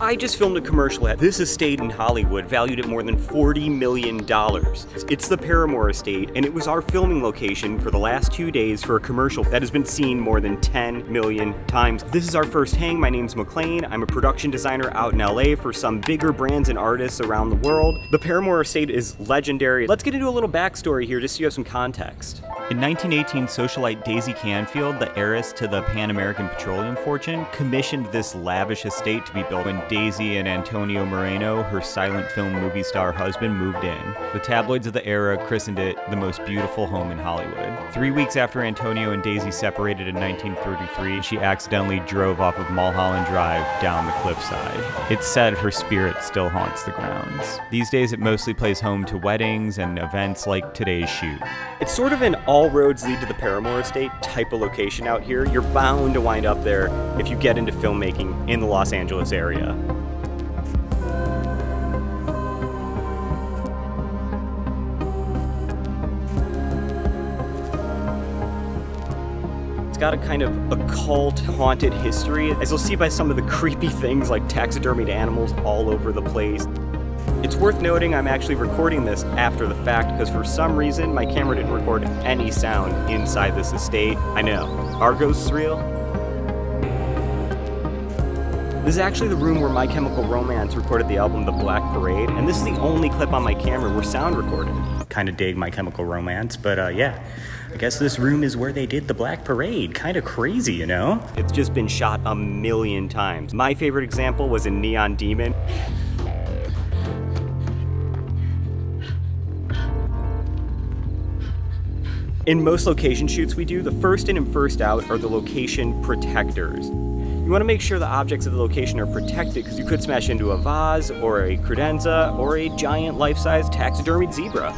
I just filmed a commercial at this estate in Hollywood valued at more than $40 million. It's the Paramour Estate, and it was our filming location for the last 2 days for a commercial that has been seen more than 10 million times. This is our first hang. My name's McClain. I'm a production designer out in LA for some bigger brands and artists around the world. The Paramour Estate is legendary. Let's get into a little backstory here just so you have some context. In 1918, socialite Daisy Canfield, the heiress to the Pan American petroleum fortune, commissioned this lavish estate to be built when Daisy and Antonio Moreno, her silent film movie star husband, moved in. The tabloids of the era christened it the most beautiful home in Hollywood. 3 weeks after Antonio and Daisy separated in 1933, she accidentally drove off of Mulholland Drive down the cliffside. It's said her spirit still haunts the grounds. These days it mostly plays home to weddings and events like today's shoot. It's sort of an all roads lead to the Paramour Estate type of location out here. You're bound to wind up there if you get into filmmaking in the Los Angeles area. It's got a kind of occult, haunted history, as you'll see by some of the creepy things like taxidermied animals all over the place. It's worth noting I'm actually recording this after the fact because for some reason my camera didn't record any sound inside this estate. I know. Are ghosts real? This is actually the room where My Chemical Romance recorded the album The Black Parade, and this is the only clip on my camera where sound recorded. Kinda dig My Chemical Romance, but yeah. I guess this room is where they did The Black Parade. Kinda crazy, you know? It's just been shot a million times. My favorite example was in Neon Demon. In most location shoots we do, the first in and first out are the location protectors. You want to make sure the objects of the location are protected because you could smash into a vase or a credenza or a giant life-size taxidermied zebra.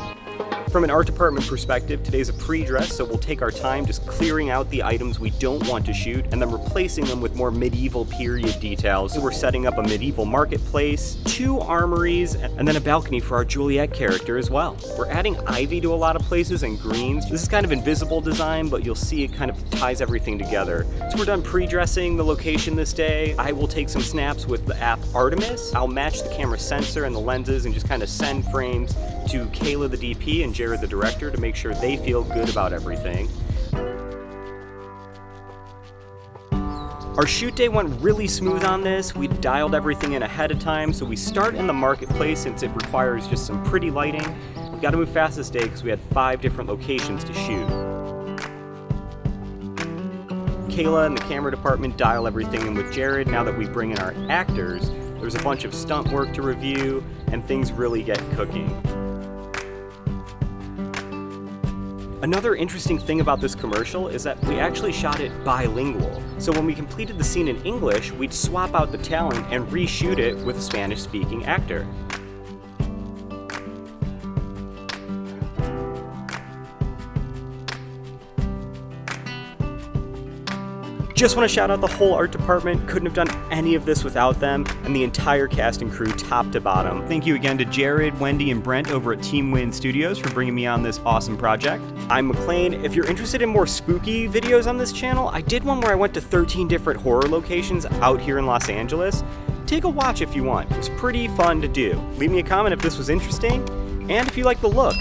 From an art department perspective, today's a pre-dress, so we'll take our time just clearing out the items we don't want to shoot and then replacing them with more medieval period details. So we're setting up a medieval marketplace, 2 armories, and then a balcony for our Juliet character as well. We're adding ivy to a lot of places and greens. This is kind of invisible design, but you'll see it kind of ties everything together. So we're done pre-dressing the location this day. I will take some snaps with the app Artemis. I'll match the camera sensor and the lenses and just kind of send frames to Kayla the DP and Jared the director to make sure they feel good about everything. Our shoot day went really smooth on this. We dialed everything in ahead of time, so we start in the marketplace since it requires just some pretty lighting. We gotta move fast this day because we had 5 different locations to shoot. Kayla and the camera department dial everything in with Jared. Now that we bring in our actors, there's a bunch of stunt work to review and things really get cooking. Another interesting thing about this commercial is that we actually shot it bilingual. So when we completed the scene in English, we'd swap out the talent and reshoot it with a Spanish-speaking actor. Just want to shout out the whole art department. Couldn't have done any of this without them, and the entire cast and crew top to bottom. Thank you again to Jared, Wendy, and Brent over at Team Win Studios for bringing me on this awesome project. I'm McClain. If you're interested in more spooky videos on this channel, I did one where I went to 13 different horror locations out here in Los Angeles. Take a watch if you want. It was pretty fun to do. Leave me a comment if this was interesting, and if you like the look.